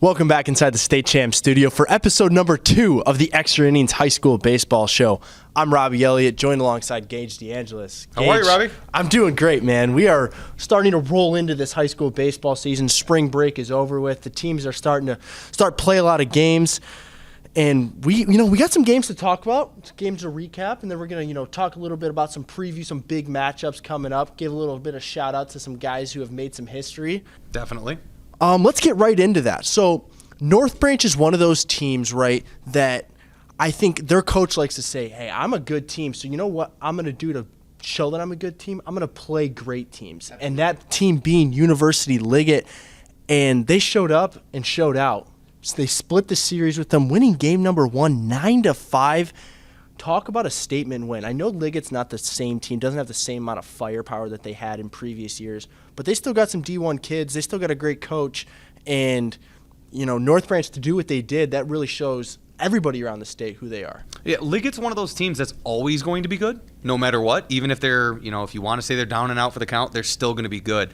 Welcome back inside the State Champ studio for episode number 2 of the Extra Innings High School Baseball Show. I'm Robby Elliott, joined alongside Gage DeAngelis. How are you, Robby? I'm doing great, man. We are starting to roll into this high school baseball season. Spring break is over with. The teams are starting to play a lot of games. And we got some games to talk about, games to recap, and then we're going to, talk a little bit about some preview, some big matchups coming up, give a little bit of shout out to some guys who have made some history. Definitely. Let's get right into that. So North Branch is one of those teams, right, that I think their coach likes to say, hey, I'm a good team, so you know what I'm going to do to show that I'm a good team? I'm going to play great teams. And that team being University Liggett, and they showed up and showed out. So they split the series with them, winning game number 1, 9-5. Talk about a statement win. I know Liggett's not the same team, doesn't have the same amount of firepower that they had in previous years, but they still got some D1 kids. They still got a great coach. And, North Branch, to do what they did, that really shows everybody around the state who they are. Yeah, Liggett's one of those teams that's always going to be good, no matter what. Even if they're, if you want to say they're down and out for the count, they're still going to be good.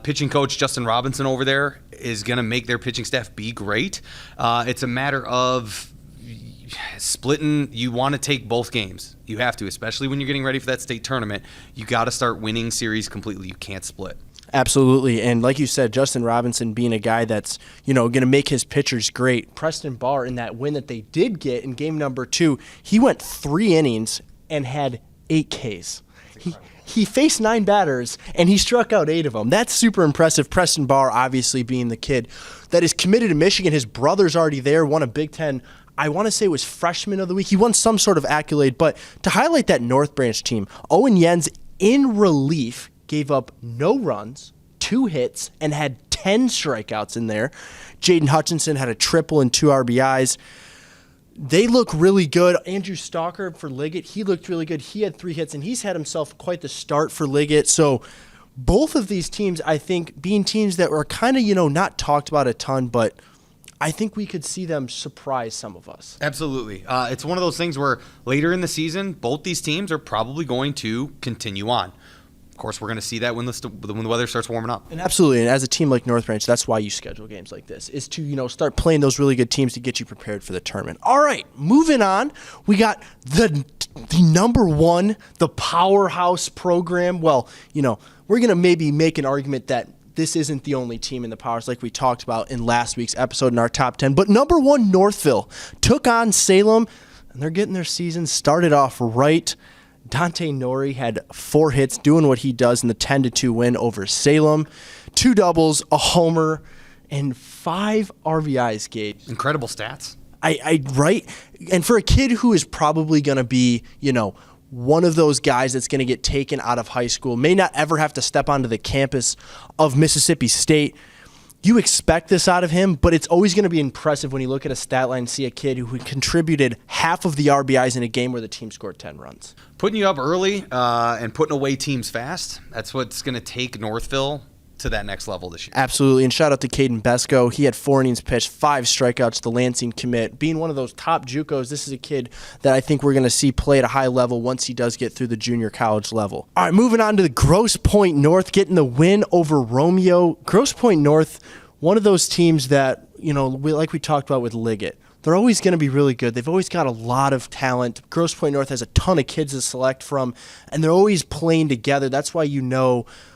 Pitching coach Justin Robinson over there is going to make their pitching staff be great. It's a matter of splitting. You want to take both games. You have to, especially when you're getting ready for that state tournament. You got to start winning series completely. You can't split. Absolutely. And like you said, Justin Robinson being a guy that's, going to make his pitchers great. Preston Barr, in that win that they did get in game number 2, he went 3 innings and had 8 Ks. He faced 9 batters, and he struck out 8 of them. That's super impressive. Preston Barr, obviously, being the kid that is committed to Michigan. His brother's already there, won a Big Ten, I want to say it was freshman of the week. He won some sort of accolade. But to highlight that North Branch team, Owen Jens, in relief, gave up no runs, 2 hits, and had 10 strikeouts in there. Jaden Hutchinson had a triple and 2 RBIs. They look really good. Andrew Stalker for Liggett, he looked really good. He had 3 hits, and he's had himself quite the start for Liggett. So both of these teams, I think, being teams that were kind of, not talked about a ton, but I think we could see them surprise some of us. Absolutely. It's one of those things where later in the season, both these teams are probably going to continue on. Of course, we're going to see that when the weather starts warming up. And absolutely, and as a team like North Branch, that's why you schedule games like this, is to start playing those really good teams to get you prepared for the tournament. All right, moving on, we got the number 1, the powerhouse program. Well, we're going to maybe make an argument that this isn't the only team in the powers like we talked about in last week's episode in our top 10. But number 1, Northville, took on Salem, and they're getting their season started off right. Dante Nori had 4 hits, doing what he does in the 10-2 win over Salem. 2 doubles, a homer, and 5 RBIs, Gage. Incredible stats. Right? And for a kid who is probably going to be, one of those guys that's going to get taken out of high school, may not ever have to step onto the campus of Mississippi State, you expect this out of him, but it's always going to be impressive when you look at a stat line and see a kid who contributed half of the RBIs in a game where the team scored 10 runs. Putting you up early and putting away teams fast, that's what's going to take Northville to that next level this year. Absolutely, and shout out to Caden Besco. He had 4 innings pitched, 5 strikeouts, the Lansing commit. Being one of those top JUCOs, this is a kid that I think we're going to see play at a high level once he does get through the junior college level. All right, moving on to the Grosse Pointe North, getting the win over Romeo. Grosse Pointe North, one of those teams that, like we talked about with Liggett, they're always going to be really good. They've always got a lot of talent. Grosse Pointe North has a ton of kids to select from, and they're always playing together. That's why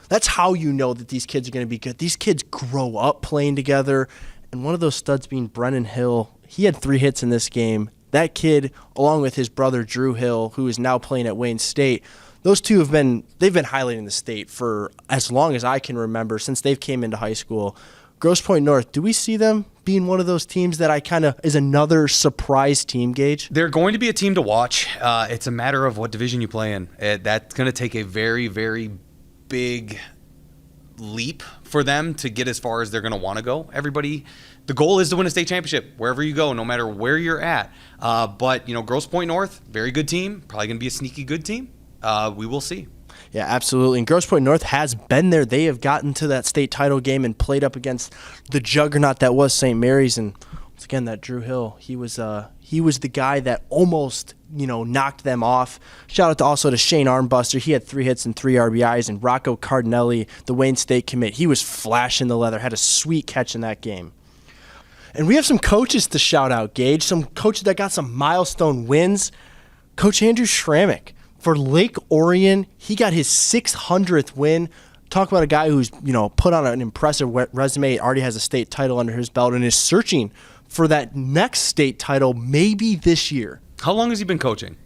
that's how you know that these kids are going to be good. These kids grow up playing together, and one of those studs being Brennan Hill. He had 3 hits in this game. That kid, along with his brother Drew Hill, who is now playing at Wayne State, those two they've been highlighting the state for as long as I can remember, since they've came into high school. Grosse Pointe North, do we see them being one of those teams that is another surprise team, Gage? They're going to be a team to watch. It's a matter of what division you play in. That's going to take a very, very big leap for them to get as far as they're going to want to go. The goal is to win a state championship wherever you go, no matter where you're at. But Grosse Pointe North, very good team, probably going to be a sneaky good team. We will see. Yeah, absolutely. And Grosse Pointe North has been there. They have gotten to that state title game and played up against the juggernaut that was St. Mary's. And once again, that Drew Hill, he was the guy that almost knocked them off. Shout out also to Shane Armbuster. He had 3 hits and 3 RBIs. And Rocco Cardinelli, the Wayne State commit, he was flashing the leather, had a sweet catch in that game. And we have some coaches to shout out, Gage. Some coaches that got some milestone wins. Coach Andrew Schrammick for Lake Orion, he got his 600th win. Talk about a guy who's, put on an impressive resume, already has a state title under his belt, and is searching for that next state title maybe this year. How long has he been coaching?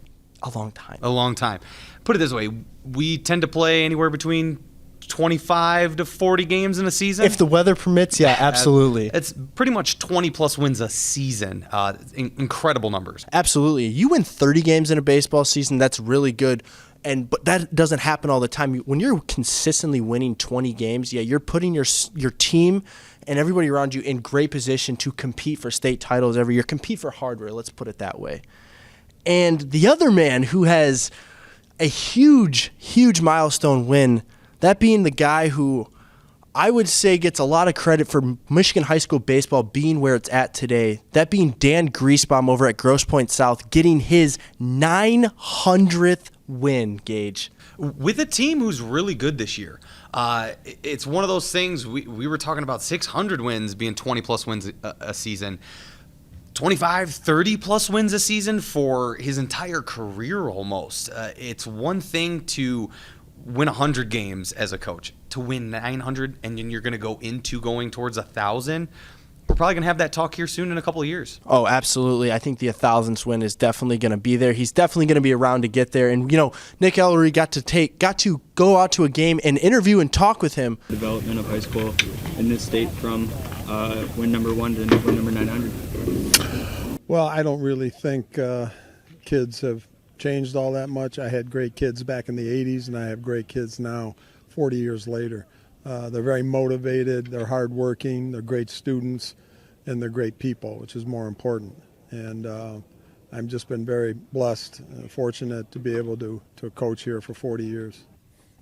A long time. A long time. Put it this way, we tend to play anywhere between 25 to 40 games in a season. If the weather permits, yeah, absolutely. It's pretty much 20-plus wins a season. Incredible numbers. Absolutely. You win 30 games in a baseball season, that's really good. But that doesn't happen all the time. When you're consistently winning 20 games, yeah, you're putting your team and everybody around you in great position to compete for state titles every year. Compete for hardware, let's put it that way. And the other man who has a huge, huge milestone win, that being the guy who I would say gets a lot of credit for Michigan high school baseball being where it's at today, that being Dan Greaseball over at Grosse Pointe South, getting his 900th win, Gage. With a team who's really good this year. It's one of those things, we were talking about 600 wins being 20-plus wins a season. 25, 30-plus wins a season for his entire career almost. It's one thing to win 100 games as a coach. To win 900 and then you're going to go into going towards 1,000, we're probably going to have that talk here soon in a couple of years. Oh, absolutely. I think the 1,000th win is definitely going to be there. He's definitely going to be around to get there. And, Nick Ellery got to go out to a game and interview and talk with him. Development of high school in this state from win number 1 to win number 900. Well, I don't really think kids have changed all that much. I had great kids back in the 80s, and I have great kids now 40 years later. They're very motivated, they're hardworking, they're great students, and they're great people, which is more important. And I've just been very blessed and fortunate to be able to coach here for 40 years.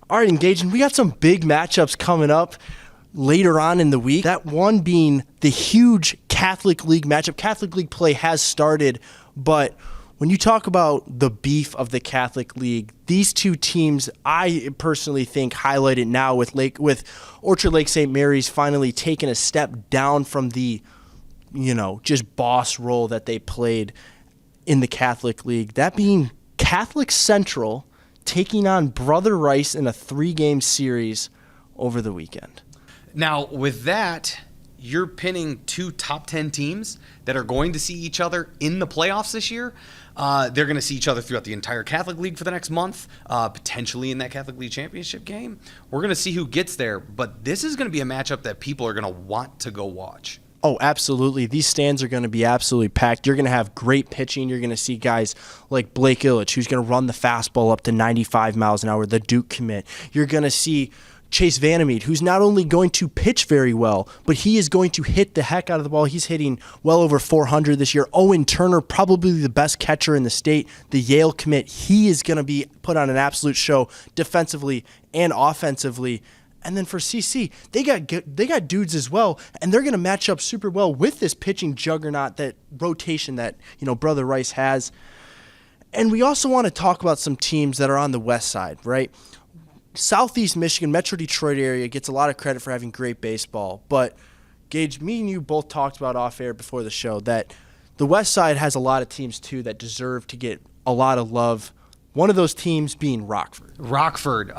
All right, engaging. We got some big matchups coming up later on in the week. That one being the huge Catholic League matchup. Catholic League play has started, but when you talk about the beef of the Catholic League, these two teams, I personally think, highlight it now with Orchard Lake St. Mary's finally taking a step down from the, just boss role that they played in the Catholic League. That being Catholic Central taking on Brother Rice in a 3-game series over the weekend. Now, with that, you're pinning 2 top 10 teams that are going to see each other in the playoffs this year. They're going to see each other throughout the entire Catholic League for the next month, potentially in that Catholic League championship game. We're going to see who gets there, but this is going to be a matchup that people are going to want to go watch. Oh, absolutely. These stands are going to be absolutely packed. You're going to have great pitching. You're going to see guys like Blake Illich, who's going to run the fastball up to 95 miles an hour, the Duke commit. You're going to see Chase Vandermeed, who's not only going to pitch very well, but he is going to hit the heck out of the ball. He's hitting well over 400 this year. Owen Turner, probably the best catcher in the state, the Yale commit. He is going to be put on an absolute show defensively and offensively. And then for CC, they got dudes as well, and they're going to match up super well with this pitching juggernaut, that rotation that Brother Rice has. And we also want to talk about some teams that are on the west side, right? Southeast Michigan, Metro Detroit area gets a lot of credit for having great baseball. But, Gage, me and you both talked about off air before the show that the west side has a lot of teams, too, that deserve to get a lot of love. One of those teams being Rockford. Rockford,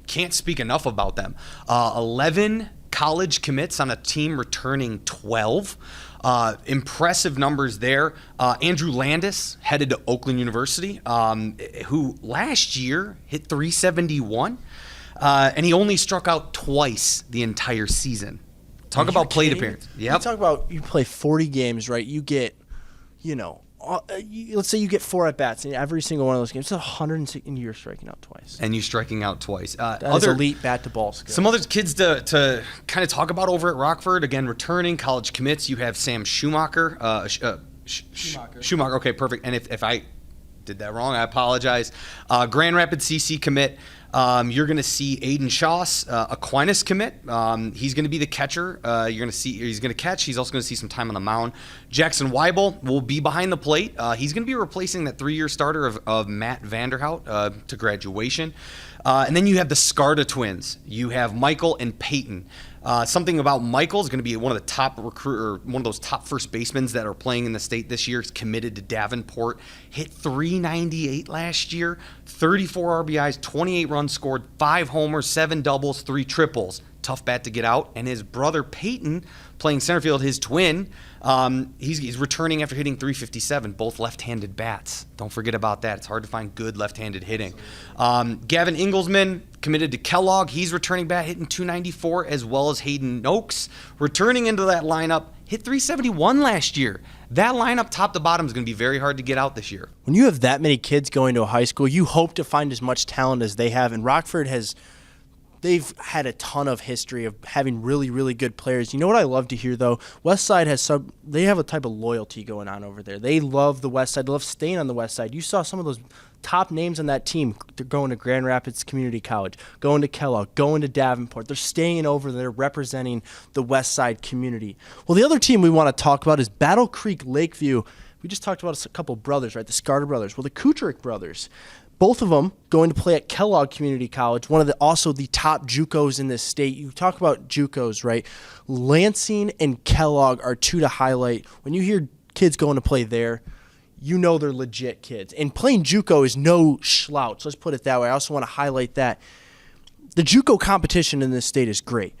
can't speak enough about them. 11 college commits on a team returning 12. Impressive numbers there. Andrew Landis headed to Oakland University, who last year hit 371, and he only struck out twice the entire season. Talk about plate appearance. Yep. You talk about you play 40 games, right? You get, let's say you get 4 at-bats in every single one of those games. It's 160, and you're striking out twice. And you striking out twice. That's elite bat-to-ball skills. Some other kids to kind of talk about over at Rockford, again, returning college commits. You have Sam Schumacher. Schumacher, okay, perfect. And if I did that wrong, I apologize. Grand Rapids CC commit. You're going to see Aiden Shaws, Aquinas commit. He's going to be the catcher. You're going to see he's going to catch. He's also going to see some time on the mound. Jackson Weibel will be behind the plate. He's going to be replacing that 3-year starter of Matt Vanderhout to graduation. And then you have the Scarta twins. You have Michael and Peyton. Something about Michael is going to be one of the top one of those top first basemen that are playing in the state this year. He's committed to Davenport. Hit .398 last year, 34 RBIs, 28 runs scored, 5 homers, 7 doubles, 3 triples. Tough bat to get out. And his brother Peyton, playing center field, his twin, he's returning after hitting .357, both left-handed bats. Don't forget about that. It's hard to find good left-handed hitting. Gavin Inglesman, committed to Kellogg. He's returning bat, hitting .294, as well as Hayden Noakes. Returning into that lineup, hit .371 last year. That lineup, top to bottom, is going to be very hard to get out this year. When you have that many kids going to a high school, you hope to find as much talent as they have. And Rockford they've had a ton of history of having really, really good players. You know what I love to hear, though? Westside they have a type of loyalty going on over there. They love the Westside. They love staying on the Westside. You saw some of those top names on that team. They're going to Grand Rapids Community College, going to Kellogg, going to Davenport. They're staying over there representing the Westside community. Well, the other team we want to talk about is Battle Creek Lakeview. We just talked about a couple brothers, right? The Scarter brothers. Well, the Kucherick brothers. Both of them going to play at Kellogg Community College, one of also the top JUCOs in this state. You talk about JUCOs, right? Lansing and Kellogg are two to highlight. When you hear kids going to play there, you know they're legit kids. And playing JUCO is no slouch. Let's put it that way. I also want to highlight that. The JUCO competition in this state is great.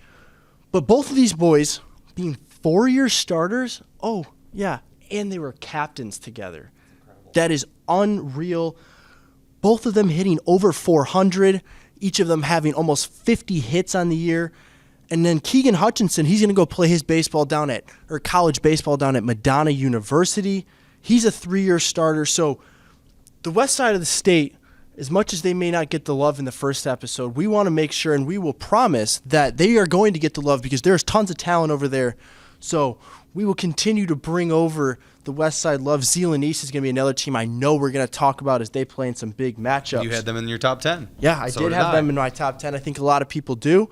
But both of these boys being 4-year starters, oh, yeah, and they were captains together. That is unreal. Both of them hitting over 400, each of them having almost 50 hits on the year. And then Keegan Hutchinson, he's going to go play his college baseball down at Madonna University. He's a 3-year starter. So the west side of the state, as much as they may not get the love in the first episode, we want to make sure, and we will promise that they are going to get the love because there's tons of talent over there. So we will continue to bring over the West Side love. Zeeland East is going to be another team I know we're going to talk about as they play in some big matchups. You had them in your top 10. Yeah, I did have them in my top 10. I think a lot of people do.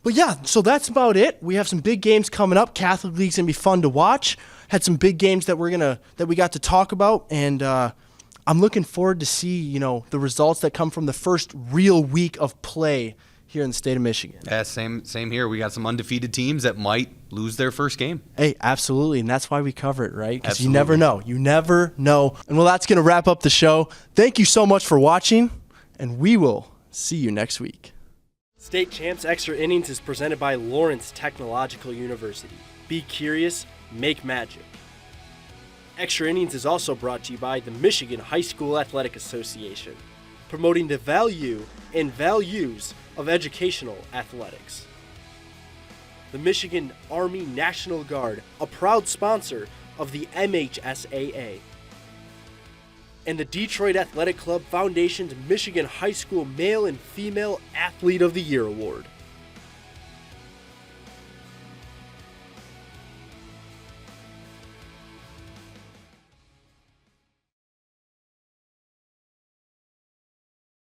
But yeah, so that's about it. We have some big games coming up. Catholic League's going to be fun to watch. Had some big games that we got to talk about, and I'm looking forward to see, the results that come from the first real week of play here in the state of Michigan. Yeah, same here. We got some undefeated teams that might lose their first game. Hey, absolutely, and that's why we cover it, right? Because you never know. You never know. And well, that's going to wrap up the show. Thank you so much for watching, and we will see you next week. State Champs Extra Innings is presented by Lawrence Technological University. Be curious, make magic. Extra Innings is also brought to you by the Michigan High School Athletic Association, promoting the value and values of educational athletics. The Michigan Army National Guard, a proud sponsor of the MHSAA. And the Detroit Athletic Club Foundation's Michigan High School Male and Female Athlete of the Year Award.